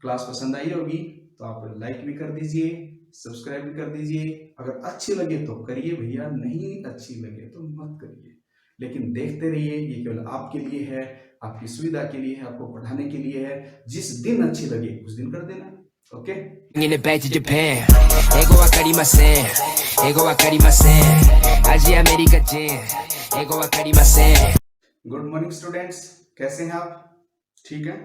Class पसंद आई होगी तो आप लाइक भी कर दीजिए, सब्सक्राइब भी कर दीजिए। अगर अच्छी लगे तो करिए भैया, नहीं अच्छी लगे तो मत करिए, लेकिन देखते रहिए। ये केवल आपके लिए है, आपकी सुविधा के लिए है, आपको पढ़ाने के लिए है। जिस दिन अच्छी लगे उस दिन कर देना। Okay, Bringing it back to Japan. Ego wakarimasen. Ego wakarimasen. Aji America Jin. Ego wakarimasen. Good morning students, कैसे हैं आप? ठीक है।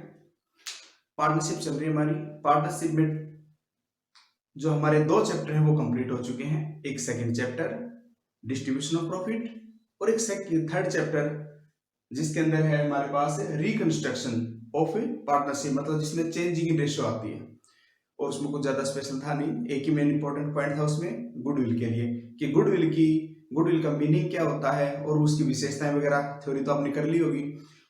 पार्टनरशिप चल रही है हमारी। पार्टनरशिप में जो हमारे 2 चैप्टर हैं वो कंप्लीट हो चुके हैं। एक second chapter distribution of profit और एक थर्ड चैप्टर जिसके अंदर है हमारे पास रिकंस्ट्रक्शन ऑफ पार्टनरशिप, मतलब जिसमें चेंजिंग इन रेशियो आती है। और उसमें कुछ ज्यादा स्पेशल था नहीं, एक ही मेन इंपॉर्टेंट पॉइंट था उसमें गुडविल के लिए कि गुडविल का मीनिंग क्या होता है और उसकी विशेषताएं वगैरह थ्योरी तो आपने कर ली होगी।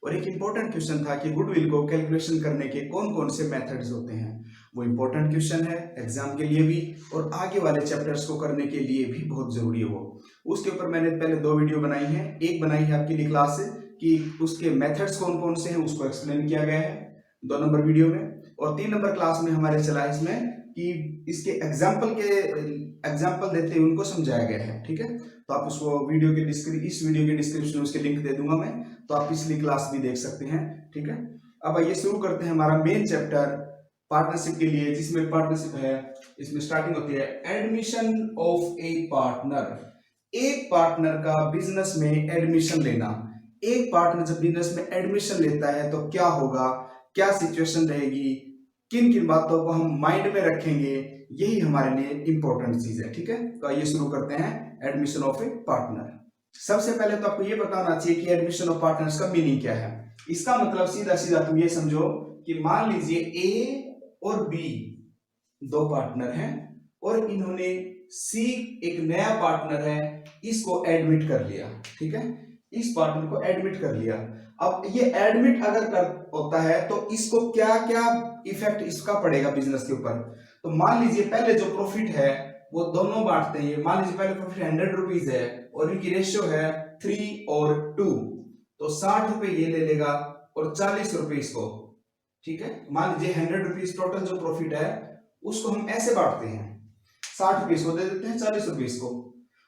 और एक इंपॉर्टेंट क्वेश्चन था कि गुडविल को कैलकुलेशन करने के कौन कौन से मेथड्स होते हैं। वो इंपॉर्टेंट क्वेश्चन है एग्जाम के लिए भी और आगे वाले चैप्टर्स को करने के लिए भी बहुत जरूरी है वो। उसके ऊपर मैंने पहले 2 वीडियो बनाई है। एक बनाई है आपके लिए क्लास कि उसके मेथड्स कौन कौन से हैं, उसको एक्सप्लेन किया गया है 2 नंबर वीडियो में। और 3 नंबर क्लास में हमारे चला है इसमें कि इसके एग्जाम्पल देते हुए उनको समझाया गया है। ठीक है, तो आप उसको इस वीडियो के डिस्क्रिप्शन में उसके लिंक दे दूंगा मैं, तो आप पिछली क्लास भी देख सकते हैं। ठीक है, अब आइए शुरू करते हैं हमारा मेन चैप्टर पार्टनरशिप के लिए, जिसमें पार्टनरशिप है। इसमें स्टार्टिंग होती है एडमिशन ऑफ ए पार्टनर। एक पार्टनर का बिजनेस में एडमिशन लेना। एक पार्टनर जब बिजनेस में एडमिशन लेता है तो क्या होगा, क्या सिचुएशन रहेगी, किन किन बातों को हम माइंड में रखेंगे, यही हमारे लिए इंपॉर्टेंट चीज है। ठीक है, तो आइए शुरू करते हैं एडमिशन ऑफ ए पार्टनर। सबसे पहले तो आपको ये बताना चाहिए कि एडमिशन ऑफ पार्टनर्स का मीनिंग क्या है। इसका मतलब सीधा सीधा तुम ये समझो कि मान लीजिए ए और बी 2 पार्टनर हैं और इन्होंने सी एक नया पार्टनर है, इसको एडमिट कर लिया। ठीक है, इस पार्टनर को एडमिट कर लिया। अब ये एडमिट अगर कर होता है तो इसको क्या क्या इफेक्ट इसका पड़ेगा बिजनेस के ऊपर। तो मान लीजिए पहले जो प्रॉफिट है वो दोनों बांटते हैं। मान लीजिए पहले प्रॉफिट 100 रुपीज है और इनकी रेशियो है 3 और 2, तो 60 रुपए ये ले लेगा और 40 रुपए इसको। ठीक है, मान लीजिए 100 रुपीज टोटल जो प्रॉफिट है उसको हम ऐसे बांटते हैं, 60 रुपीज को दे देते हैं, 40 रुपीज को।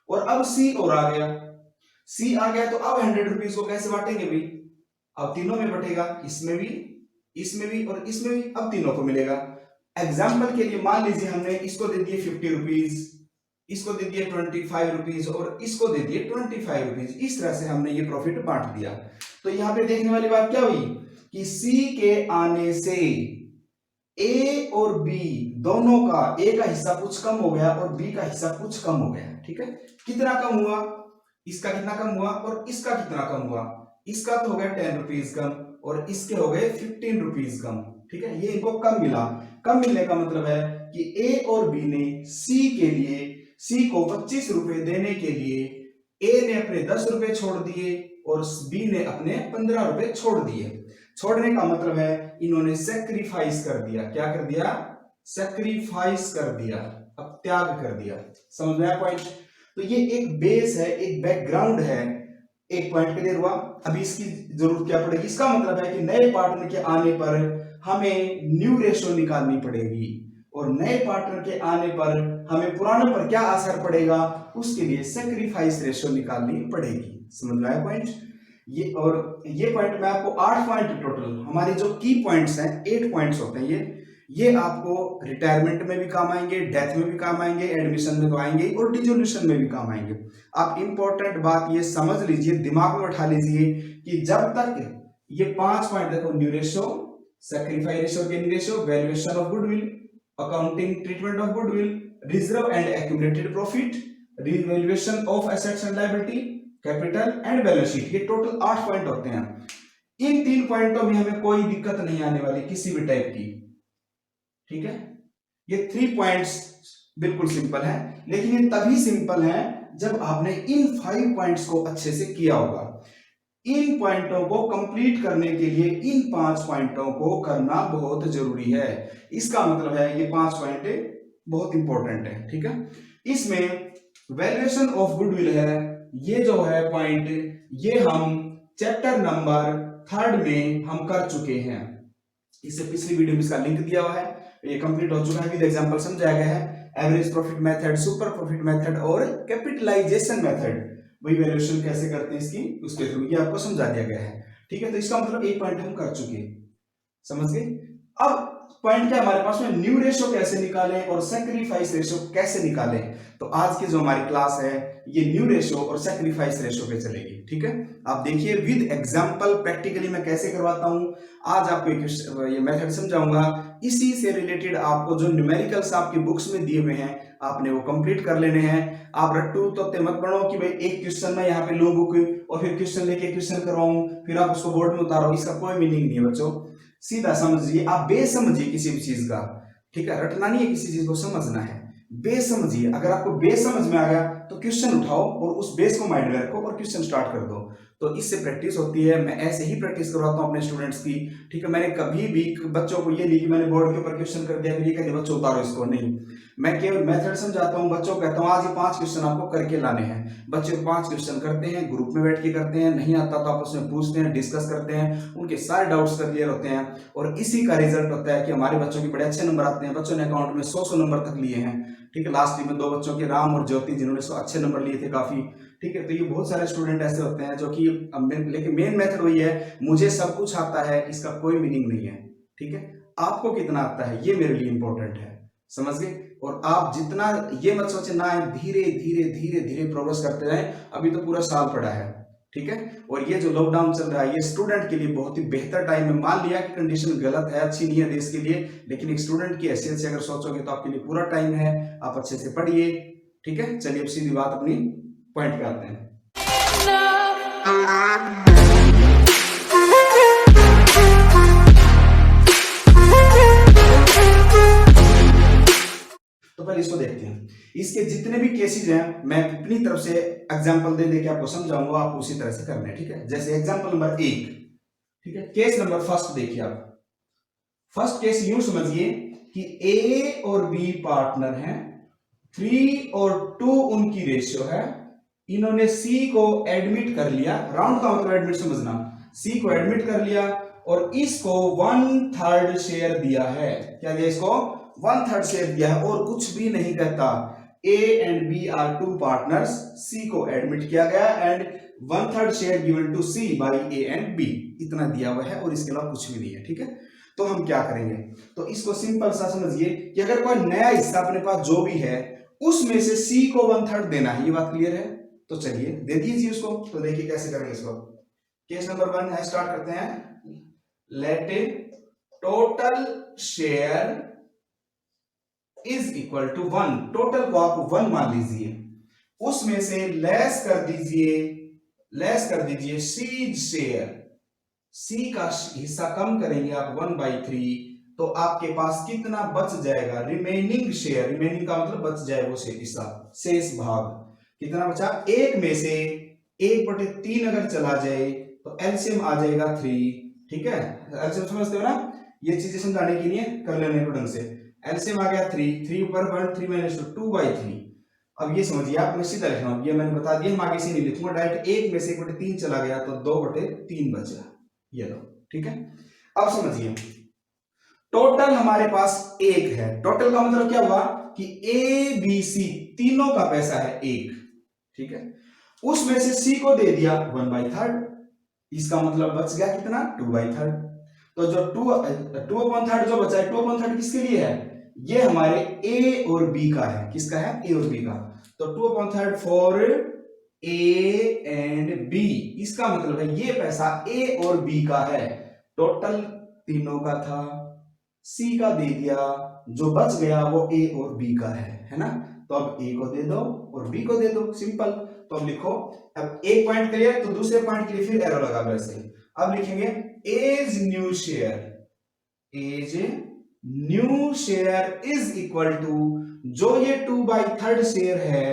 और अब सी और आ गया, तो अब 100 रुपीज को कैसे बांटेंगे भाई? अब तीनों में बटेगा, इसमें भी और इसमें भी, अब तीनों को मिलेगा। एग्जाम्पल के लिए मान लीजिए हमने इसको दे दिए 50 रुपीज, इसको दे दिए 25 रुपीज और इसको दे दिए 25 रुपीज। इस तरह से हमने ये प्रॉफिट बांट दिया। तो यहां पे देखने वाली बात क्या हुई कि सी के आने से ए और बी दोनों का, ए का हिस्सा कुछ कम हो गया और बी का हिस्सा कुछ कम हो गया। ठीक है, कितना कम हुआ? इसका कितना कम हुआ और इसका कितना कम हुआ? इसका तो हो गया 10 रुपीज कम और इसके हो गए 15 रुपीज कम। ठीक है, ये इनको कम मिला। कम मिलने का मतलब है कि ए और बी ने सी के लिए, सी को 25 रुपए देने के लिए ए ने अपने 10 रुपए छोड़ दिए और बी ने अपने 15 रुपए छोड़ दिए। छोड़ने का मतलब है इन्होंने सेक्रीफाइस कर दिया। क्या कर दिया? सेक्रीफाइस कर दिया, अब त्याग कर दिया। समझ में आया पॉइंट? तो ये एक बेस है, एक बैकग्राउंड है, एक पॉइंट क्लियर हुआ। अभी इसकी जरूरत क्या पड़ेगी? इसका मतलब है कि नए पार्टनर के आने पर हमें न्यू रेशियो निकालनी पड़ेगी और नए पार्टनर के आने पर हमें पुराने पर क्या असर पड़ेगा, उसके लिए सेक्रीफाइस रेशियो निकालनी पड़ेगी। समझ में आया पॉइंट? ये और ये पॉइंट मैं आपको 8 पॉइंट टोटल, हमारे जो की पॉइंट्स हैं 8 पॉइंट्स होते हैं ये आपको रिटायरमेंट में भी काम आएंगे, डेथ में भी काम आएंगे, एडमिशन में तो आएंगे और डिसोल्यूशन में भी काम आएंगे। आप इंपॉर्टेंट बात ये समझ लीजिए, दिमाग में उठा लीजिए कि जब तक ये 5 पॉइंट देखो, new ratio, sacrifice ratio, gain ratio, valuation of goodwill, accounting treatment of goodwill, reserve and accumulated profit, revaluation of assets and liability, capital and balance sheet, ये टोटल 8 पॉइंट होते हैं। इन 3 पॉइंटों में हमें कोई दिक्कत नहीं आने वाली किसी भी टाइप की। ठीक है, ये 3 पॉइंट्स बिल्कुल सिंपल है, लेकिन ये तभी सिंपल है जब आपने इन 5 पॉइंट्स को अच्छे से किया होगा। इन पॉइंटों को कंप्लीट करने के लिए इन 5 पॉइंटों को करना बहुत जरूरी है। इसका मतलब है ये 5 पॉइंट बहुत इंपॉर्टेंट है। ठीक है, इसमें वैल्यूएशन ऑफ गुडविल है, ये जो है पॉइंट, ये हम चैप्टर नंबर 3 में हम कर चुके हैं। इससे पिछली वीडियो में इसका लिंक दिया हुआ है, ये कंप्लीट हो चुका है, विद एग्जांपल समझाया गया है। Average profit method, super profit method और कैपिटलाइजेशन मेथड, वही वैल्यूएशन कैसे करते हैं इसकी, उसके थ्रू ये आपको समझा दिया गया है। ठीक है, तो इसका मतलब एक पॉइंट हम कर चुके, समझ गए। अब पॉइंट क्या हमारे पास में, न्यू रेशो कैसे निकालें और सैक्रिफाइस रेशो कैसे निकालें। तो आज की जो हमारी क्लास है ये न्यू रेशो और सैक्रिफाइस रेशो पे चलेगी। ठीक है, आप देखिए विद एग्जांपल प्रैक्टिकली मैं कैसे करवाता हूं। आज आपको ये मेथड समझाऊंगा, इसी से रिलेटेड आपको जो न्यूमेरिकल्स आपकी बुक्स में दिए हुए हैं आपने वो कंप्लीट कर लेने हैं। आप रट्टू तो मत पढ़ो कि भाई एक क्वेश्चन में यहाँ पे लो बुक और फिर क्वेश्चन लेके क्वेश्चन करवाऊं फिर आप उसको बोर्ड में उतारो, इसका कोई मीनिंग नहीं है बच्चों। सीधा समझिए, आप बेस समझिए किसी भी चीज का। ठीक है, रटना नहीं है, किसी चीज को समझना है, बेस समझिए। अगर आपको बेस समझ में आ गया तो क्वेश्चन उठाओ और उस बेस को माइंड में रखो और क्वेश्चन स्टार्ट कर दो। तो इससे प्रैक्टिस होती है। मैं ऐसे ही प्रैक्टिस करवाता हूं अपने स्टूडेंट्स की। ठीक है, मैंने कभी भी बच्चों को ये नहीं कि मैंने बोर्ड के ऊपर क्वेश्चन कर दिया फिर ये कहते बच्चों उतारो इसको, नहीं। मैं केवल मेथड समझाता हूं, बच्चों को कहता हूं आज ये 5 क्वेश्चन आपको करके लाने हैं। बच्चे 5 क्वेश्चन करते हैं, ग्रुप में बैठ के करते हैं, नहीं आता तो आपस में पूछते हैं, डिस्कस करते हैं, उनके सारे डाउट्स क्लियर होते हैं और इसी का रिजल्ट होता है कि हमारे बच्चों के बड़े अच्छे नंबर आते हैं। बच्चों ने अकाउंट में 100 नंबर तक लिए हैं। ठीक है, लास्ट में 2 बच्चों के, राम और ज्योति, जिन्होंने अच्छे नंबर लिए थे काफी। ठीक है, तो ये बहुत सारे स्टूडेंट ऐसे होते हैं जो कि, लेकिन मेन मेथड वही है, मुझे सब कुछ आता है इसका कोई मीनिंग नहीं है। ठीक है, आपको कितना आता है ये मेरे लिए इंपॉर्टेंट है, समझ गए। और आप जितना ये मत सोचे ना, धीरे धीरे धीरे धीरे प्रोग्रेस करते रहें, अभी तो पूरा साल पड़ा है। ठीक है, और ये जो लॉकडाउन चल रहा है ये स्टूडेंट के लिए बहुत ही बेहतर टाइम है। मान लिया कि कंडीशन गलत है, अच्छी नहीं है देश के लिए, लेकिन एक स्टूडेंट की हैसियत से अगर सोचोगे तो आपके लिए पूरा टाइम है, आप अच्छे से पढ़िए। ठीक है, चलिए अब सीधी बात अपनी पॉइंट पे आते हैं। तो पहले इसको देखते हैं, इसके जितने भी केसेस हैं मैं अपनी तरफ से एग्जांपल दे के आपको समझाऊंगा, आप उसी तरह से करना है। ठीक है, जैसे एग्जांपल नंबर 1। ठीक है, केस नंबर फर्स्ट देखिए आप। फर्स्ट केस यूं समझिए कि ए और बी पार्टनर हैं, 3 और 2 उनकी रेशियो है। इन्होंने सी को एडमिट कर लिया, राउंड का मतलब एडमिट समझना, सी को एडमिट कर लिया और इसको 1/3 शेयर दिया है। क्या दिया इसको? 1/3 शेयर दिया है और कुछ भी नहीं कहता। A and B are 2 partners, C को एडमिट किया गया and 1/3 share given to C by A and B, इतना दिया हुआ है और इसके अलावा कुछ भी नहीं है। ठीक है, तो हम क्या करेंगे, तो इसको सिंपल सा समझिए कि अगर कोई नया हिस्सा अपने पास जो भी है उसमें से सी को 1/3 देना है। ये बात क्लियर है? तो चलिए दे दीजिए उसको। तो देखिए कैसे करेंगे इसको। केस नंबर 1 है, स्टार्ट करते हैं। Let total share is equal to 1, total को आप 1 मान लीजिए, उसमें से लेस कर दीजिए सी शेयर, सी का हिस्सा कम करेंगे आप 1/3, तो आपके पास कितना बच जाएगा? रिमेनिंग शेयर, रिमेनिंग का मतलब बच जाए वो हिस्सा, शेष भाग कितना बचा? 1 में से 1/3 अगर चला जाए तो एलसीएम आ जाएगा 3। ठीक है, एलसीएम समझते हो ना, ये चीजें समझाने के लिए कर लेने को ढंग से। एलसीएम आ गया 3 ऊपर 3 - 2/3। अब ये समझिए आप, मैं सीधा लिख रहा हूं, ये मैंने बता दिया, हम आगे से नहीं लिखूंगा, डायरेक्ट 1 में से 1/3 चला गया तो 2/3 बचा, ये लो। ठीक है, अब समझिए टोटल हमारे पास 1 है। टोटल का मतलब क्या हुआ कि ए बी सी तीनों का पैसा है 1। ठीक है, उसमें से सी को दे दिया 1/3, इसका मतलब बच गया कितना? 2/3। तो जो 2/3 जो बचा है, 2/3 किसके लिए है? ये हमारे ए और बी का है। किसका है? ए और बी का। तो 2/3 फॉर ए एंड बी, इसका मतलब है ये पैसा ए और बी का है। टोटल तीनों का था, सी का दे दिया, जो बच गया वो ए और बी का है ना। तो अब ए को दे दो और बी को दे दो, सिंपल। तो अब लिखो, अब एक पॉइंट क्लियर, तो दूसरे पॉइंट के लिए फिर एरो लगा वैसे। अब लिखेंगे A's new share, A's new share is equal to, जो ये 2/3 शेयर है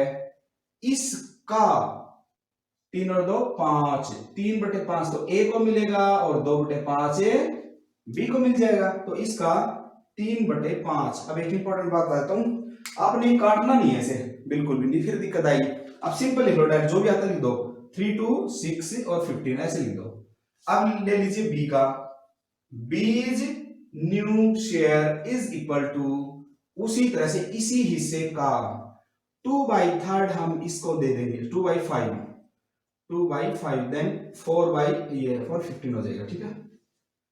इसका 3 और 2 5, 3/5 तो ए को मिलेगा और 2/5 बी को मिल जाएगा, तो इसका 3/5। अब एक इंपॉर्टेंट बात बताता हूं, आपने काटना नहीं है ऐसे, बिल्कुल भी नहीं, फिर दिक्कत आएगी। अब सिंपल लिख लो, डायरेक्ट जो भी आता लिख दो, 3 2 6 और 15 ऐसे लिख दो। अब ले लीजिए बी का, B is new share is equal to, उसी तरह से इसी हिस्से का 2/3 हम इसको दे देंगे 2/5 देन 4/15 हो जाएगा। ठीक है,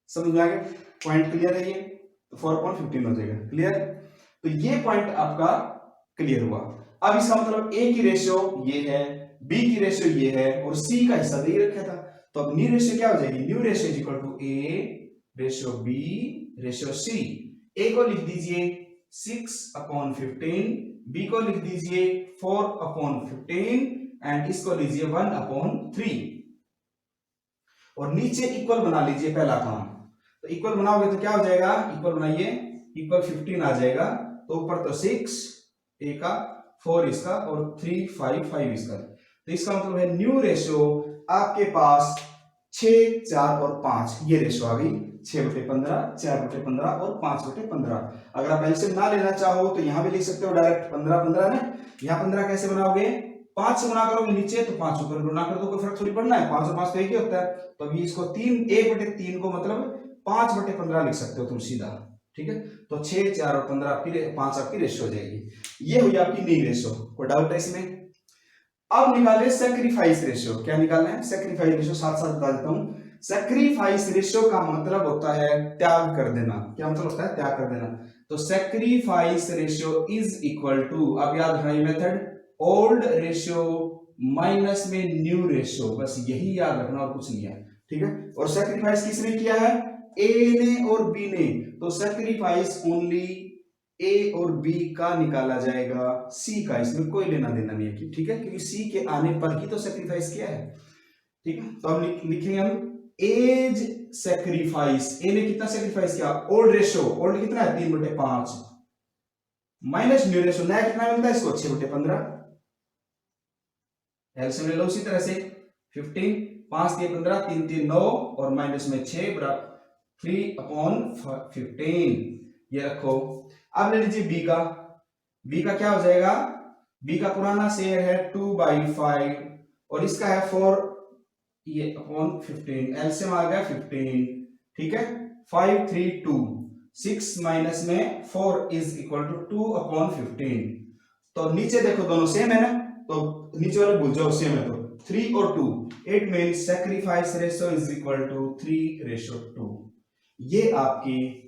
समझ में आ गया? पॉइंट क्लियर है? ये तो 4/15 हो जाएगा। क्लियर? तो ये पॉइंट आपका क्लियर हुआ। अब इसका मतलब ए की रेशियो ये है, बी की रेशियो ये है और सी का हिस्सा दे रखा था, तो अब न्यू रेशियो क्या हो जाएगी? New ratio is equal to A ratio B ratio C. A को लिख दीजिए 6/15, बी को लिख दीजिए 4/15 एंड इसको लीजिए 1/3 और नीचे इक्वल बना लीजिए पहला काम। तो इक्वल बनाओगे तो क्या हो जाएगा? इक्वल बनाइए, इक्वल 15 आ जाएगा। तो ऊपर तो 6 ए का, 4 इसका और 3 5 इसका। तो इसका मतलब है न्यू रेशियो आपके पास 6, 4 और 5 ये रेशियो आ गई। 6/15, 4/15 और 5/15। अगर आप एलसीएम ना लेना चाहो तो यहां भी लिख सकते हो डायरेक्ट 15 ना। यहाँ 15 कैसे बनाओगे? 5 से गुना करोगे नीचे तो 5 ऊपर गुना कर दो, कोई फर्क थोड़ी पड़ना है। 5 और 5 तो एक ही होता है। तो अभी इसको 1/3 को मतलब 5/15 लिख सकते हो तुम सीधा। ठीक है, तो 6, 4 और 15 आपकी 5 आपकी रेशियो हो जाएगी। ये हुई आपकी नई रेशियो। कोई डाउट है इसमें? अब निकाले सैक्रिफाइस रेशियो। क्या निकालना है? सैक्रिफाइस रेशियो साथ साथ बता देता हूं। सैक्रिफाइस रेशियो का मतलब होता है त्याग कर देना। क्या मतलब होता है? त्याग कर देना। तो sacrifice ratio is equal to, अब याद रखना ये मेथड, ओल्ड रेशियो माइनस में न्यू रेशियो, बस यही याद रखना और कुछ नहीं है। ठीक है, और सैक्रिफाइस किसने किया है? ए ने और बी ने। तो सैक्रिफाइस ओनली ए और बी का निकाला जाएगा, सी का इसमें कोई लेना देना नहीं है। ठीक है, क्योंकि सी के आने पर ही तो सैक्रिफाइस किया है। ठीक है, तो अब लिखेंगे हम एज सैक्रिफाइस। ए ने कितना सैक्रिफाइस किया? ओल्ड रेशियो, ओल्ड कितना है? 3/5 माइनस न्यू रेशियो, नया कितना मिलता है इसको? 6/15। एलसीएम ले लो उसी तरह से 15, 5 3 15, 3 3 9 और माइनस में 6 बराबर 3/15 ये रखो। अब ले लीजिए बी का। बी का क्या हो जाएगा? बी का पुराना शेयर है 2/5 और इसका है 4 ये अपॉन 15। एलसीएम आ गया 15। ठीक है, 5 3 2, 6 माइनस में 4 इज इक्वल टू 2/15। तो नीचे देखो दोनों सेम है ना, तो नीचे वाले भूल जाओ, सेम है तो 3 और 2। It means sacrifice ratio is equal to 3/2। ये आपकी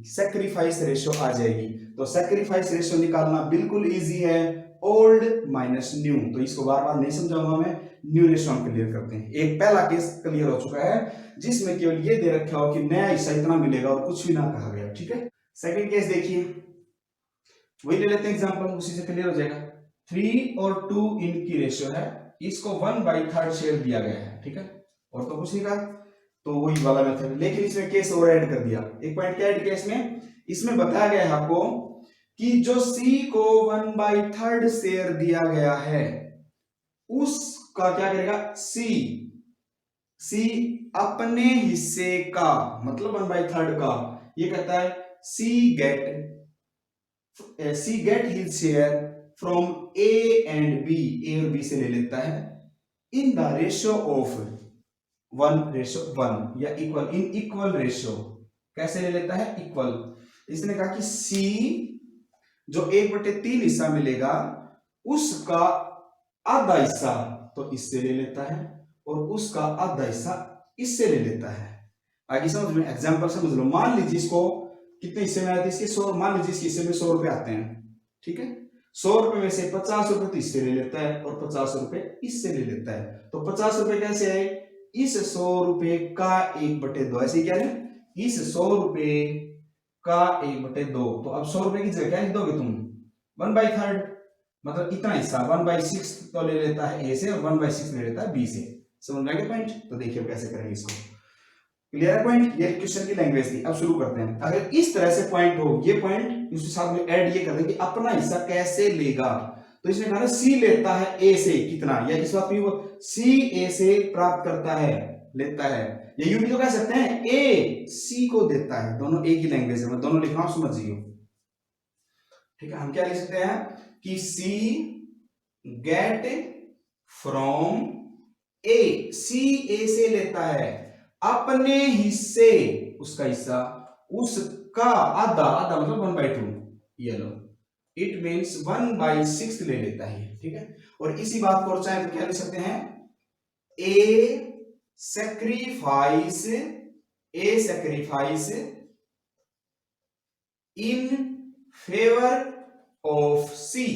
सैक्रिफाइस रेशियो आ जाएगी। तो सैक्रिफाइस रेशियो निकालना बिल्कुल इजी है, ओल्ड माइनस न्यू। तो इसको बार बार नहीं समझाऊंगा मैं, न्यू रेशियो हम क्लियर करते हैं। एक पहला केस क्लियर हो चुका है जिसमें केवल ये दे रखा हो कि नया हिस्सा इतना मिलेगा और कुछ भी ना कहा गया। ठीक है, सेकंड केस देखिए, वही ले लेते हैं एग्जांपल, उसी से क्लियर हो जाएगा। 3 और 2 इनकी रेशियो है, इसको 1/3 शेयर दिया गया है। ठीक है, और तो कुछ नहीं कहा, तो वही वाला मेथड, लेकिन इसमें केस और ऐड कर दिया। एक पॉइंट क्या ऐड किया इसमें? इसमें बताया गया है आपको कि जो सी को 1/3 शेयर दिया गया है उसका क्या करेगा? सी अपने हिस्से का, मतलब 1/3 का, ये कहता है C get his share from A and B, A और बी से ले लेता है इन द रेशियो ऑफ 1:1 या इक्वल, इन इक्वल रेशियो। कैसे ले लेता है? इक्वल। इसने कहा कि सी जो 1/3 हिस्सा मिलेगा उसका आधा हिस्सा तो इससे ले लेता है और उसका आधा हिस्सा इससे ले लेता है। आगे समझ में, एग्जांपल समझ लो। मान लीजिए इसको कितने हिस्से में आते हैं? इसके 100, मान लीजिए इसके हिस्से में 100 रुपए आते हैं। ठीक है, 100 रुपए में से 50 रुपए तो इससे ले लेता है और 50 रुपए इससे ले लेता है। तो 50 रुपए कैसे आए? इस 100 रुपए का 1/2, ऐसे क्या है? इस 100 रुपए का 1/2। तो अब 100 रुपए की जगह क्या लिख दोगे तुम? 1/3, मतलब इतना हिस्सा 1/6 तो ले लेता है ए से और 1/6 ले लेता है बी से। समझ में आ गया पॉइंट? तो देखिए कैसे करेंगे इसको। क्लियर है पॉइंट? ये क्वेश्चन की लैंग्वेज थी। अब शुरू करते हैं। अगर इस तरह से पॉइंट हो, ये पॉइंट उसके साथ में ऐड ये कर दें कि अपना हिस्सा कैसे लेगा। तो इसने कहा सी लेता है ए से कितना, या इस बात में सी ए से प्राप्त करता है, लेता है, या यूं भी तो कह सकते हैं ए सी को देता है। दोनों एक ही लैंग्वेज है, मैं दोनों लिख रहा हूं, समझिए। ठीक है, हम क्या लिख सकते हैं कि सी गेट फ्रॉम ए, सी ए से लेता है अपने हिस्से, उसका हिस्सा उसका आधा, आधा मतलब 1/2, ये लो, इट मीन्स 1/6 ले लेता है, ठीक है। और इसी बात को चाहे तो क्या लिख सकते हैं, A sacrifice in favour of C,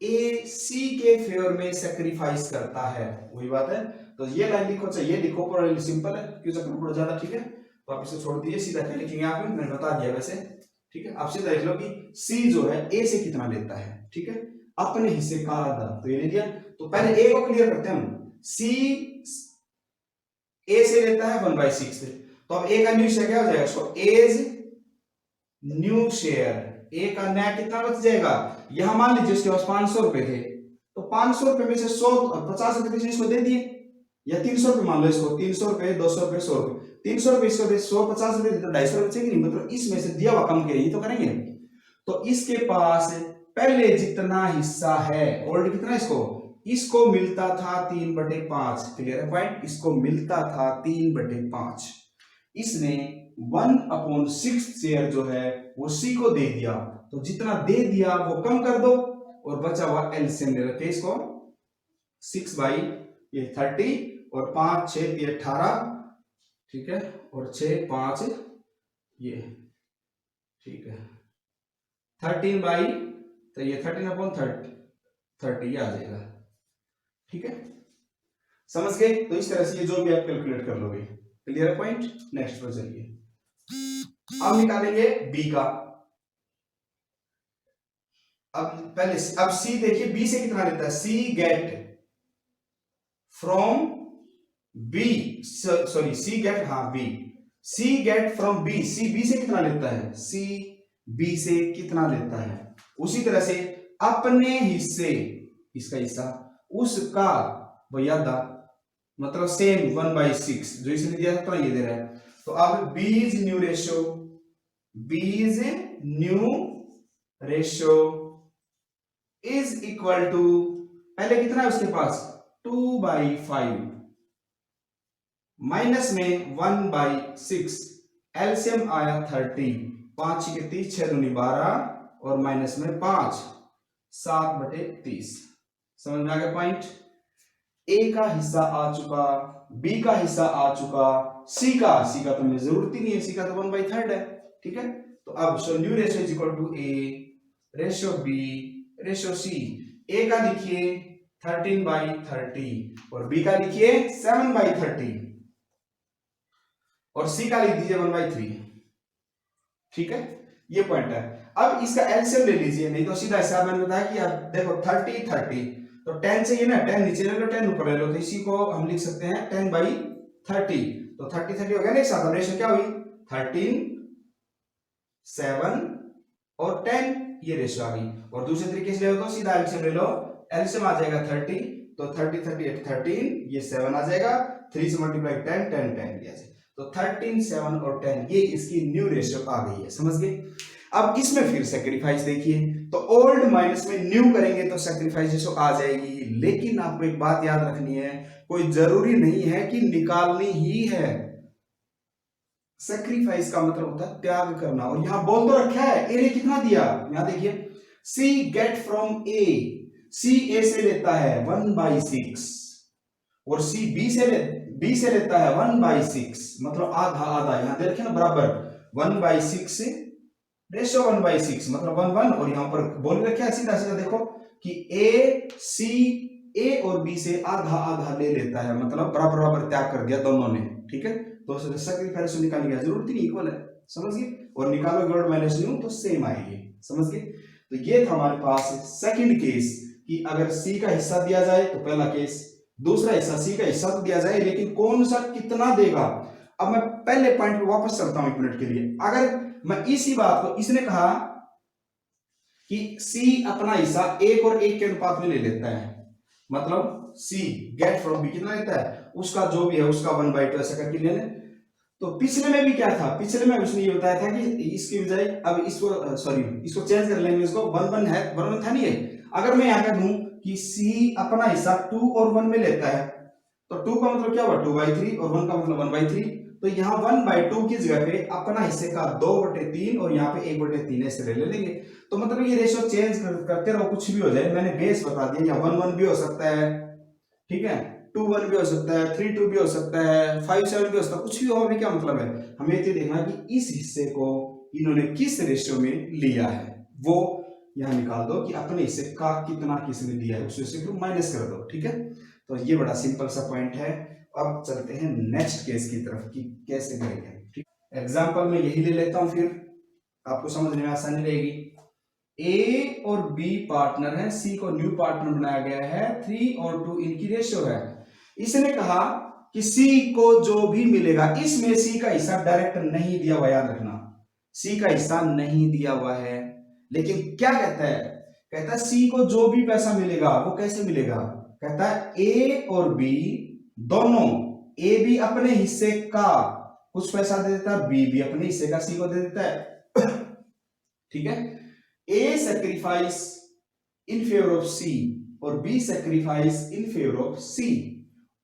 A C के फेवर में सेक्रीफाइस करता है, वही बात है। तो ये लाइन लिखो, चाहिए लिखो, पर सिंपल है, क्यों चक्कर पड़ जाता, ठीक है। तो आप इसे छोड़ दीजिए, सीधा क्या लिखेंगे आप, मैंने बता दिया वैसे, ठीक है। आप सीधा देख लो कि सी जो है ए से कितना लेता है, ठीक है, अपने हिस्से का आधा, तो ये ले लिया। तो पहले ए को क्लियर करते हैं हम, सी ए से लेता है 1/6, तो अब ए का न्यू शेयर क्या हो जाएगा, सो एज न्यू शेयर, ए का नया कितना बच जाएगा, यहां मान लीजिए उसके पास 500 रुपए थे, तो 500 रुपए में से 50 रुपए इसको दे दिए, या 300 रुपए मान लो इसको, 300 रुपए, 200 रुपए, 100 रुपए, 300 रुपए इसको दे, 150 रुपए तो 250 रुपए चाहिए नहीं, मतलब इसमें से दिया हुआ कम के तो करेंगे। तो इसके पास पहले जितना हिस्सा है, ऑलरेडी कितना इसको मिलता था 3/5, क्लियर है पॉइंट, इसको मिलता था 3/5, इसने 1/6 शेयर जो है वो सी को दे दिया, तो जितना दे दिया वो कम कर दो, और बचा हुआ एलसीएम ले रखे इसको, 6/30 और 5 6 18, ठीक है, और 6 5 ये, ठीक है, 13 तो ये 13/30 ये आ जाएगा, ठीक है, समझ गए। तो इस तरह से ये जो भी आप कैलकुलेट कर लोगे, क्लियर पॉइंट। नेक्स्ट पर चलिए, अब निकालेंगे बी का। अब सी देखिए, बी से कितना लेता है, C get from B, sorry C get, हाँ B, C get from B, C B से कितना लेता है, सी बी से कितना लेता है, उसी तरह से अपने हिस्से, इसका हिस्सा, उसका भैया दा, मतलब सेम 1/6 जो इसने दिया था ये दे रहा है। तो अब B's new ratio, B's new ratio is equal to, पहले कितना है उसके पास 2/5 माइनस में 1/6, एलसीएम आया 30, 5 के 30, 6 दूनी 12 और माइनस में 5, 7/30। समझ में आ गया पॉइंट। ए का हिस्सा आ चुका, बी का हिस्सा आ चुका, सी का तो मुझे जरूरत ही नहीं है, सी का तो 1/3 है, ठीक है। तो अब so new ratio is equal to A ratio B ratio C, A का लिखिए 13/30 और बी का लिखिए 7/30 और सी का लिख दीजिए 1/3, ठीक है, ये पॉइंट है। अब इसका एलसीएम ले लीजिए, नहीं तो सीधा हिसाब मैंने बताया कि अब देखो 30 तो 10 चाहिए ना, 10 नीचे ले लो 10 ऊपर ले लो, तो इसी को हम लिख सकते हैं 10/30, तो 30 हो गया ना एक साथ, रेशियो क्या हुई 13 7 और 10, ये रेशियो आ गई। और दूसरे तरीके से ले लो तो सीधा एलसीएम ले लो, एलसीएम आ जाएगा 30, तो 30 38 13, ये 7 आ जाएगा, 3 से मल्टीप्लाई 10 10 10 ये आ जाएगा, तो 13 7 और 10 ये इसकी न्यू रेशियो आ गई है, समझ गए। अब इसमें फिर सैक्रिफाइस देखिए, तो ओल्ड माइनस में न्यू करेंगे तो सैक्रिफाइस रेशियो आ जाएगी, लेकिन आपको एक बात याद रखनी है, कोई जरूरी नहीं है कि निकालनी ही है। सैक्रिफाइस का मतलब होता है त्याग करना, और यहां बोल तो रखा है ए ने कितना दिया, यहां देखिए सी गेट फ्रॉम ए, सी ए से लेता है 1/6 और सी बी से लेता है 1/6, मतलब आधा आधा, यहां दे रखे ना बराबर 1/6 रेशियो 1/6 मतलब 1 1, और यहां पर बोल रखा है सीधा सीधा देखो कि ए और बी से आधा आधा ले लेता है, मतलब बराबर बराबर त्याग कर दिया दोनों ने, ठीक है। तो सैक्रिफाइस निकालने की जरूरत ही नहीं, इक्वल है, समझ गए। और निकालोगे ओल्ड माइनस न्यू तो सेम आएगी, समझ गए। तो ये था हमारे पास सेकंड केस कि अगर सी का हिस्सा दिया जाए तो पहला केस, दूसरा हिस्सा सी का हिस्सा तो दिया जाए लेकिन कौन सा कितना देगा। अब मैं पहले पॉइंट पे वापस चलता हूं 1 मिनट के लिए। अगर मैं इसी बात को, इसने कहा कि सी अपना हिस्सा 1 और 1 के अनुपात में ले लेता है, मतलब सी गेट फ्रॉम बी कितना लेता है, उसका जो भी है उसका 1/2 ऐसा करके ले ले। तो पिछले में भी क्या था, पिछले में उसने ये बताया था कि इसकी बजाय अब इसको इसको चेंज कर लेंगे, इसको 1 1 है, 1 1 था नहीं है। अगर मैं यहां कह दूं कि सी अपना हिस्सा 2 और 1 में लेता है, तो 2 का मतलब क्या हुआ 2/3 और 1 का मतलब 1/3, तो यहाँ 1/2 की जगह पे अपना हिस्से का 2/3 और यहाँ पे 1/3 ऐसे ले लेंगे। तो मतलब ये रेशियो चेंज करते रहो, कुछ भी हो जाए। मैंने बेस बता दिया, या 1-1 भी हो सकता है, ठीक है, 2-1 भी हो सकता है, 3-2 भी हो सकता है, 5-7 भी हो सकता है, कुछ भी हो। हमें क्या मतलब है, हमें ये देखना है कि इस हिस्से को इन्होंने किस रेशियो में लिया है, वो यहाँ निकाल दो कि अपने हिस्से का कितना किसने दिया है, उस हिस्से को माइनस कर दो, ठीक है। तो ये बड़ा सिंपल सा पॉइंट है। अब चलते हैं नेक्स्ट केस की तरफ कि कैसे करेंगे, ठीक। एग्जांपल में यही ले लेता हूं, फिर आपको समझने में आसानी रहेगी। ए और बी पार्टनर है, सी को न्यू पार्टनर बनाया गया है, 3 और 2 इनकी रेशियो है। इसने कहा कि सी को जो भी मिलेगा, इसमें सी का हिस्सा डायरेक्ट नहीं दिया हुआ, याद रखना, सी का हिस्सा नहीं दिया हुआ है। लेकिन क्या कहता है, कहता है सी को जो भी पैसा मिलेगा वो कैसे मिलेगा, कहता है ए और बी दोनों, ए भी अपने हिस्से का कुछ पैसा दे देता है, बी भी अपने हिस्से का सी को दे देता है, ठीक है। A sacrifice in favour of C और B sacrifice in favour of C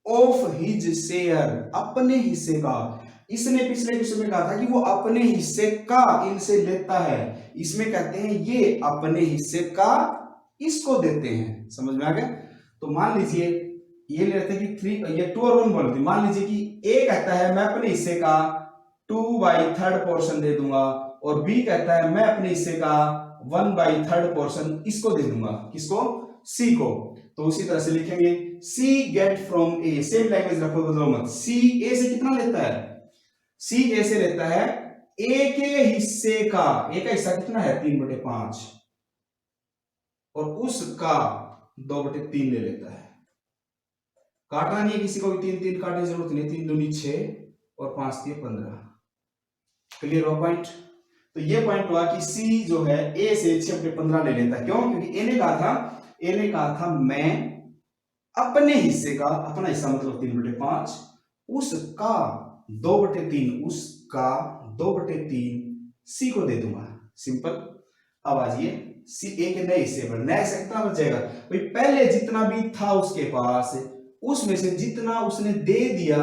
of his share, अपने हिस्से का। इसने पिछले क्वेश्चन में कहा था कि वो अपने हिस्से का इनसे लेता है, इसमें कहते हैं ये अपने हिस्से का इसको देते हैं। समझ में आ गया। तो मान लीजिए ये ले लेते हैं कि 3, ये 2 और 1 बोलते, मान लीजिए कि ए कहता है मैं अपने हिस्से का 2/3 पोर्शन दे दूंगा, और बी कहता है मैं अपने हिस्से का 1/3 पोर्शन इसको दे दूंगा, किसको, सी को। तो उसी तरह से लिखेंगे C get from A, same language रखो, बदलो मत। सी ए से कितना लेता है, सी ए से लेता है ए के हिस्से का, ए का हिस्सा कितना है 3/5, और उसका 2/3 ले लेता है। काटना नहीं है किसी को भी, 3-3 काटने की जरूरत नहीं, 3 दूनी 6 और 5 3 15। क्लियर हो पॉइंट। तो ये पॉइंट हुआ कि सी जो है ए से 6/15 ले लेता है। क्यों, क्योंकि ए ने कहा था मैं अपने हिस्से का, अपना हिस्सा मतलब 3/5, उसका 2/3, उसका 2/3 सी को दे दूंगा। सिंपल। अब आ जाइए सी ए के नए हिस्से पर, नया हिस्सा कितना बचेगा भाई, पहले जितना भी था उसके पास उसमें से जितना उसने दे दिया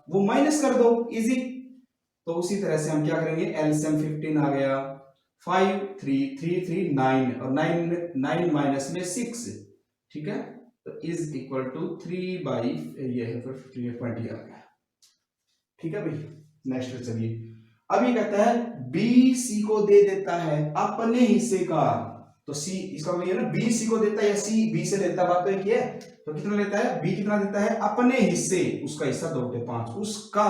वो माइनस कर दो, इजी। तो उसी तरह से हम क्या करेंगे, एलसीएम 15 आ गया, 5 3 3 3 9 और 9 माइनस में 6, ठीक है। तो इज इक्वल टू 3 ये है, फिर 20 आ गया, ठीक है भाई। नेक्स्ट पे चलिए। अब ये कहता है बी सी को दे देता है अपने हिस्से का, तो सी इसका मतलब ये ना, बी सी को देता है या सी बी से लेता है, बात तो एक ही है। तो कितना लेता है, बी कितना देता है अपने हिस्से, उसका हिस्सा 2/5, उसका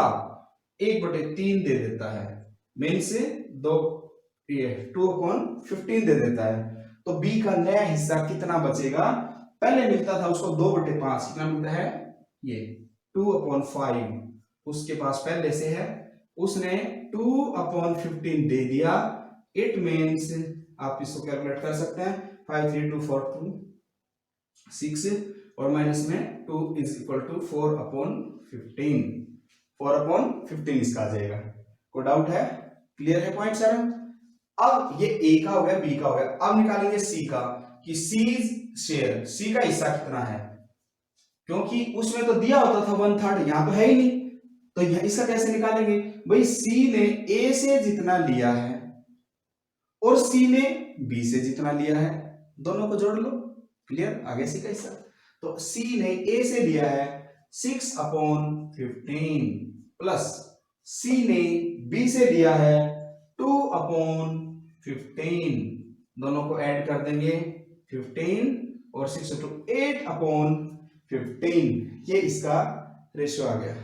1/3 दे देता है, मेन से 2/15 दे देता है। तो बी का नया हिस्सा कितना बचेगा, पहले मिलता था उसको 2/5, कितना मिलता है ये 2/5, उसके पास पहले से है, उसने 2/15 दे दिया। इट मीन्स आप इसको कैलकुलेट कर सकते हैं, 5 3 2 4 2 6 और माइनस में 2 इज इक्वल टू 4/15, 4/15 इसका आ जाएगा। कोई डाउट है, क्लियर है पॉइंट सर। अब ये ए का हो गया, बी का हो गया, अब निकालेंगे सी का, कि सी शेयर, सी का हिस्सा कितना है, क्योंकि उसमें तो दिया होता था 1/3, यहां तो है ही नहीं। तो यह इसका कैसे निकालेंगे भाई, सी ने ए से जितना लिया है और सी ने बी से जितना लिया है, दोनों को जोड़ लो, क्लियर, आगे सी का हिस्सा। तो सी ने ए से लिया है 6/15 प्लस सी ने बी से लिया है 2/15, दोनों को ऐड कर देंगे 15 और 6 to 8/15, ये इसका रेशियो आ गया।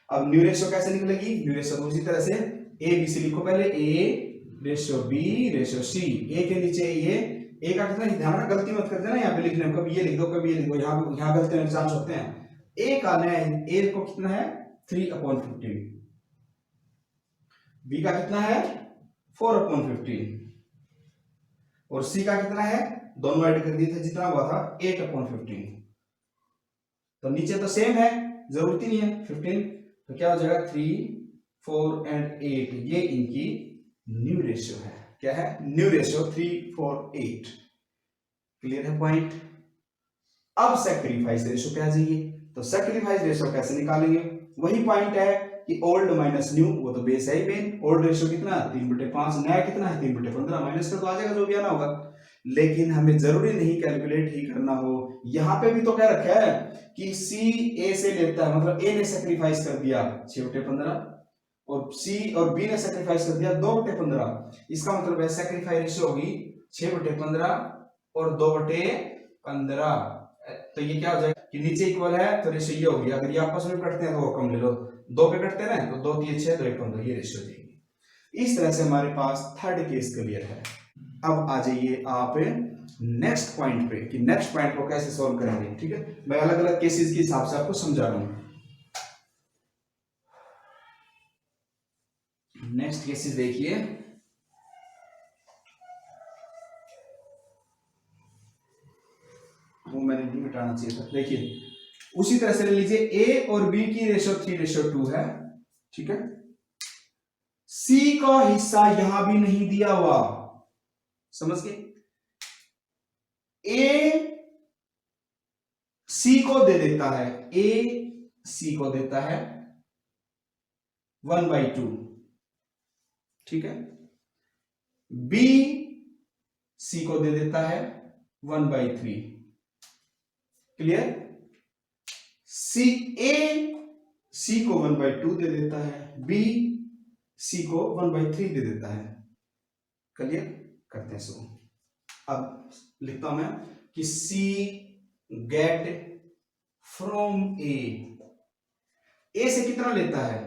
अब न्यू रेशियो कैसे निकलेगी, न्यू रेशियो तो उसी तरह से ए बी सी लिखो, पहले A ratio B ratio C, A के नीचे ये ए का कितना, ध्यान रखना गलती मत कर देना यहाँ पे लिखने में, कभी ये लिख दो कभी ये लिख दो, यहाँ गलती होने के चांस होते हैं। ए का नया ए को कितना है 3/15, बी का कितना है 4/15 और सी का कितना है, दोनों ऐड कर दिए थे जितना हुआ था 8/15। तो नीचे तो सेम है, जरूरत ही नहीं है 15, तो क्या हो जाएगा 3 4 एंड 8, ये इनकी न्यू रेशियो है। क्या है, न्यू रेशियो 3 4 8। क्लियर है पॉइंट। अब सैक्रिफाइस रेशियो पे आ जाइए। तो सैक्रिफाइस रेशियो कैसे निकालेंगे, वही पॉइंट है कि ओल्ड माइनस न्यू, वो तो बेस है ही मेन। ओल्ड रेशियो कितना 3/5, नया कितना है 3/15, माइनस का तो आ जाएगा जो भी आना होगा। लेकिन हमें जरूरी नहीं कैलकुलेट ही करना हो, यहाँ पे भी तो क्या रखा है कि सी ए से लेता है, मतलब ए ने सेक्रीफाइस कर दिया 6/15 और सी और बी ने सेक्रीफाइस कर दिया 2/15। इसका मतलब है सेक्रीफाइस रेशियो होगी 6/15 और 2/15। तो ये क्या हो जाएगा कि नीचे इक्वल है तो रेशियो ये होगी। अगर ये आपस में कटते हैं तो वो कम ले लो, 2 पे कटते हैं तो 2 3 6 2 1 15, ये रेशियो देगी। इस तरह से हमारे पास थर्ड केस क्लियर है। अब आ जाइए आप नेक्स्ट पॉइंट पे कि नेक्स्ट पॉइंट को कैसे सॉल्व करेंगे। ठीक है, मैं अलग अलग केसेस के हिसाब से आपको समझा रहा हूं। नेक्स्ट केसेस देखिए, वो मैंने नहीं मिटाना चाहिए था। देखिए उसी तरह से ले लीजिए ए और बी की रेशियो 3:2 है। ठीक है, सी का हिस्सा यहां भी नहीं दिया हुआ, समझ गए। ए सी को दे देता है, ए सी को देता है 1/2। ठीक है, बी सी को दे देता है 1/3। क्लियर। सी ए सी को 1/2 दे देता है, बी सी को 1/3 दे देता है। क्लियर, करते हैं सो। अब लिखता हूं मैं कि सी गेट फ्रॉम ए से कितना लेता है,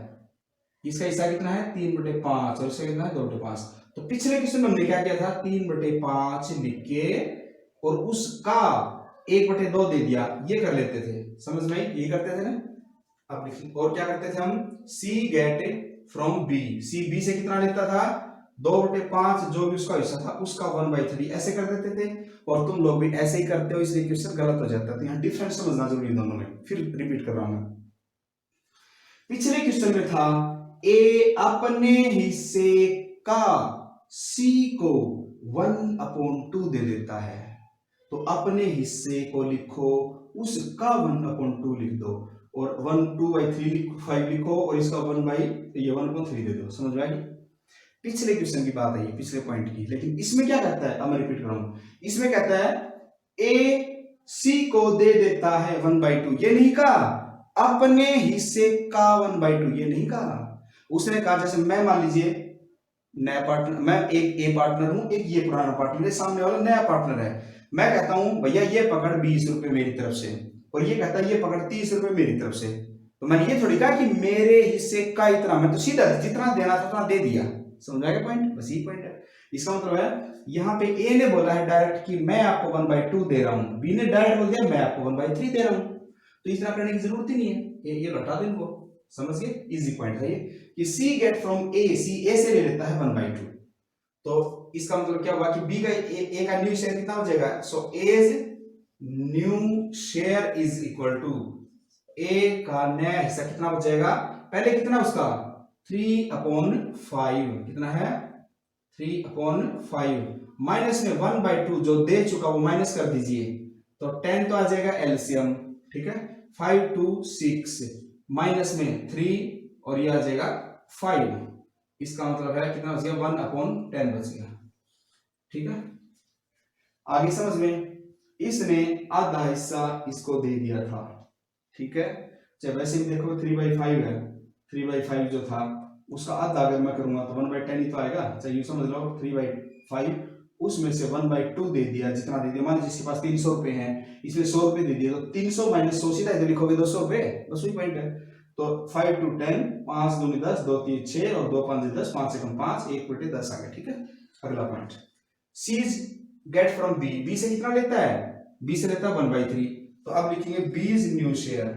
इसका हिस्सा कितना है 3/5 और इसका कितना है 2/5। तो पिछले क्वेश्चन में हमने क्या किया था, 3/5 लिख के और उसका 1/2 दे दिया, ये कर लेते थे, समझ में आई, ये करते थे ना। अब लिखिए और क्या करते थे हम, C get from B, C B से कितना लेता था 2/5, जो भी उसका हिस्सा था उसका 1/3, ऐसे कर देते थे। और तुम लोग भी ऐसे ही करते हो, इसलिए क्वेश्चन गलत हो जाता है। तो यहाँ डिफरेंस समझना जरूरी है दोनों में। फिर रिपीट कर रहा हूं मैं, पिछले क्वेश्चन में था ए अपने हिस्से का सी को 1/2 दे देता है, तो अपने हिस्से को लिखो, उसका 1/2 लिख दो और 1/2/3 लिखो और इसका 1/3 दे दो। समझ में आई। पिछले क्वेश्चन की बात है, पिछले पॉइंट की। लेकिन इसमें क्या कहता है, अब मैं रिपीट कर रहा हूं, इसमें कहता है ए सी को दे देता है 1/2, ये नहीं कहा अपने हिस्से का 1/2, ये नहीं कहा। उसने कहा जैसे मैं मान लीजिए नया पार्टनर, मैं एक ए पार्टनर हूं, एक ये पुराना पार्टनर है, सामने वाला नया पार्टनर है। मैं कहता हूं भैया ये पकड़ 20 रुपए मेरी तरफ से, और ये कहता है ये पकड़ 30 रुपए मेरी तरफ से। तो मैंने ये थोड़ी कहा कि मेरे हिस्से का इतना, मैं तो सीधा जितना देना था उतना दे दिया। समझ आएगा पॉइंट, बस यही पॉइंट है। इसका मतलब है यहाँ पे ए ने बोला है डायरेक्ट कि मैं आपको 1/2 दे रहा हूं, बी ने डायरेक्ट बोल दिया मैं आपको 1/3 दे रहा हूं, तो इतना करने की जरूरत ही नहीं है, ये लौटा दो इनको। समझ गए, इजी पॉइंट है ये कि सी गेट फ्रॉम ए, सी ए से ले लेता है 1/2। तो इसका मतलब क्या हुआ कि बी का ए का न्यू शेयर कितना हो जाएगा, so as new share is equal to A का नया हिस्सा कितना हो जाएगा, पहले कितना उसका 3/5, कितना है 3/5, माइनस में 1/2 जो दे चुका वो माइनस कर दीजिए, तो 10 तो आ जाएगा एलसीएम। ठीक है, 5 2 6 माइनस में 3 और ये आ जाएगा 5, इसका मतलब है कितना बच गया 1/10 बच गया। ठीक है, आगे समझ में, इसने आधा हिस्सा इसको दे दिया था। ठीक है, चाहे वैसे भी देखो 3/5 है, 3/5 जो था उसका आधा अगर मैं करूंगा तो 1/10 ही तो आएगा। चाहे यूं समझ लो 3/5 उसमें से 1/2 दे दिया, जितना दे दिया, मान लीजिए जिसके पास 300 रुपए हैं, इसमें 100 रुपए दे दिए, तो 300 माइनस 100 सीधा इधर लिखोगे 200 रुपए, बस वही पॉइंट है। तो 5 2 10, 5 2 10, 2 3 6 और 2 5 10, 5 से कम 5, 1/10 आ गया। ठीक है, अगला point, C get from B, B से कितना लेता है, बी से लेता है 1/3, तो अब लिखेंगे B's new share,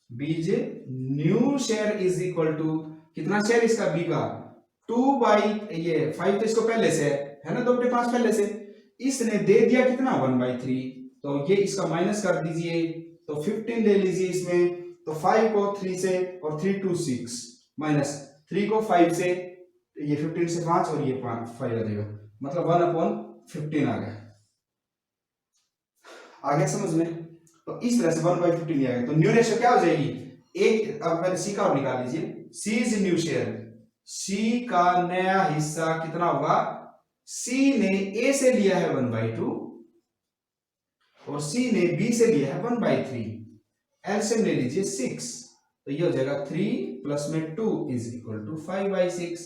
B's new share is equal to कितना शेयर इसका बी का 2/5, तो इसको पहले से है ना 2/5 पहले से, इसने दे दिया कितना 1/3, तो ये इसका माइनस कर दीजिए, तो 15 ले लीजिए इसमें, तो 5 को 3 से और 3 2 6 माइनस 3 को 5 से, ये 15 से 5 और ये 5 आ जाएगा, मतलब 1/15 आ गया। आ गया समझ में, तो इस तरह से 1/15 आ गया, तो न्यू रेशियो क्या हो जाएगी एक, अब पहले सी का और निकाल लीजिए, सी इज न्यू शेयर, सी का नया हिस्सा कितना होगा, सी ने ए से लिया है 1/2 और सी ने बी से लिया है 1/3, एलसीएम ले लीजिए 6, तो ये हो जाएगा 3 प्लस में 2 इज इक्वल टू 5/6।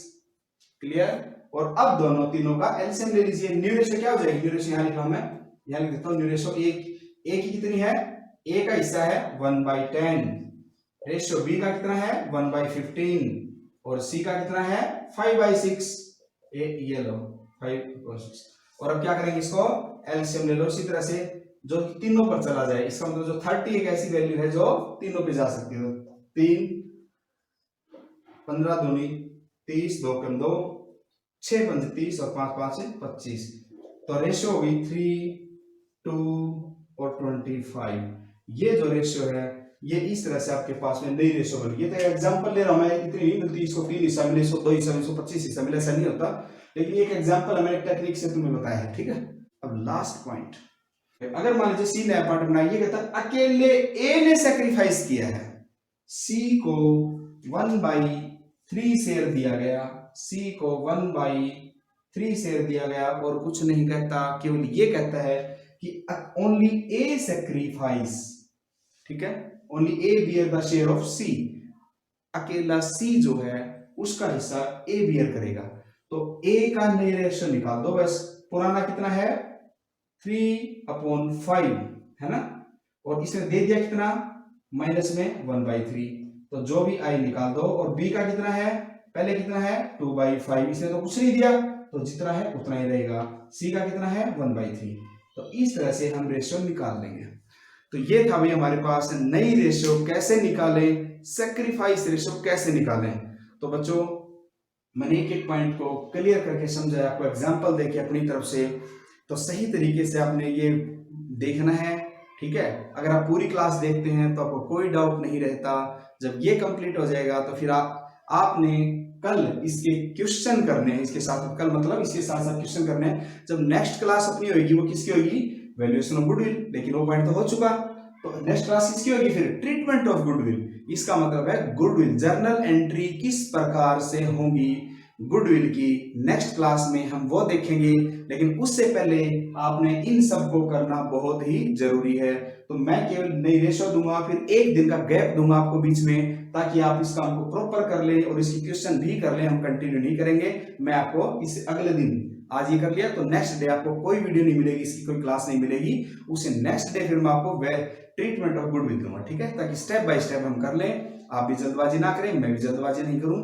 क्लियर। और अब दोनों तीनों का एलसीएम ले लीजिए, न्यू रेशियो क्या हो जाएगी, न्यू रेशियो यहां लिख रहा हूं मैं, यहां लिख देता हूं न्यू रेशियो ए की कितनी है, ए का हिस्सा है 1/10, रेशियो बी का कितना है 1/15 और सी का कितना है 5/6, ये लो 5/6। और अब क्या करेंगे, इसको एलसीएम ले लो इसी तरह से जो तीनों पर चला जाए, इसका मतलब जो 30 एक ऐसी वैल्यू है जो तीनों पे जा सकती है, 3 15 दूनी 30, 2 कम 2 6 5 30 और 5 5 25, तो रेशियो होगी 3 2 और 25। ये जो रेशियो है ये इस तरह से आपके पास में नई रेशियो बनी। ये तो एग्जांपल ले रहा हूं मैं, इतनी नहीं मिलती, इसको 3 हिस्सा मिले, इसको 2 हिस्सा मिले, इसको 25 हिस्सा मिले, ऐसा नहीं होता, लेकिन एक एग्जांपल मैंने टेक्निक से तुम्हें बताया है। ठीक है, अब लास्ट पॉइंट, अगर मान लीजिए सी नया पार्ट बनाया, ये कहता है अकेले ए ने सैक्रिफाइस किया है, सी को 1/3 शेयर दिया गया, सी को 1/3 शेयर दिया गया और कुछ नहीं कहता, केवल ये कहता है कि ओनली ए सैक्रिफाइस, ठीक है, only A bear the share of C, अकेला सी जो है उसका हिस्सा ए बियर करेगा। तो ए का नई रेशियो निकाल दो बस, पुराना कितना है 3/5 है ना, और इसने दे दिया कितना माइनस में 1/3, तो जो भी आई निकाल दो। और बी का कितना है, पहले कितना है 2/5, इसने तो कुछ नहीं दिया तो जितना है उतना ही रहेगा। सी का कितना है 1/3, तो इस तरह से हम रेशियो निकाल लेंगे। तो ये था भाई हमारे पास नई रेशियो कैसे निकालें, सैक्रिफाइस रेशियो कैसे निकालें। तो बच्चों मैंने एक एक पॉइंट को क्लियर करके समझाया, आपको एग्जांपल देके अपनी तरफ से, तो सही तरीके से आपने ये देखना है। ठीक है, अगर आप पूरी क्लास देखते हैं तो आपको कोई डाउट नहीं रहता। जब ये कंप्लीट हो जाएगा तो फिर आपने कल इसके क्वेश्चन करने हैं, इसके साथ कल मतलब इसके साथ साथ क्वेश्चन करने हैं। जब नेक्स्ट क्लास अपनी होगी वो किसकी होगी, वैल्यूएशन ऑफ गुडविल, लेकिन वो पॉइंट तो हो चुका। तो नेक्स्ट क्लास किसकी होगी फिर, ट्रीटमेंट ऑफ गुडविल। इसका मतलब है गुडविल जर्नल एंट्री किस प्रकार से होंगी गुडविल की, नेक्स्ट क्लास में हम वो देखेंगे। लेकिन उससे पहले आपने इन सब को करना बहुत ही जरूरी है। तो मैं केवल नई रेशियो दूंगा, फिर एक दिन का गैप दूंगा आपको बीच में, ताकि आप इस काम को प्रॉपर कर लें और इसकी क्वेश्चन भी कर लें। हम कंटिन्यू नहीं करेंगे, मैं आपको इस अगले दिन, आज ये कर लिया तो नेक्स्ट डे आपको कोई वीडियो नहीं मिलेगी, इसकी कोई क्लास नहीं मिलेगी, उसे नेक्स्ट डे फिर मैं आपको ट्रीटमेंट ऑफ गुडविल दूंगा। ठीक है, ताकि स्टेप बाय स्टेप हम कर लें, आप भी जल्दबाजी ना करें, मैं भी जल्दबाजी नहीं करूं।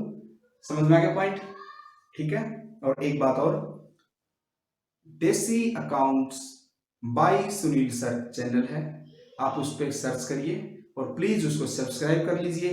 समझ में आ गया पॉइंट? ठीक है। और एक बात और, Desi accounts by Sunil sir channel है, आप उस पर सर्च करिए और प्लीज उसको सब्सक्राइब कर लीजिए।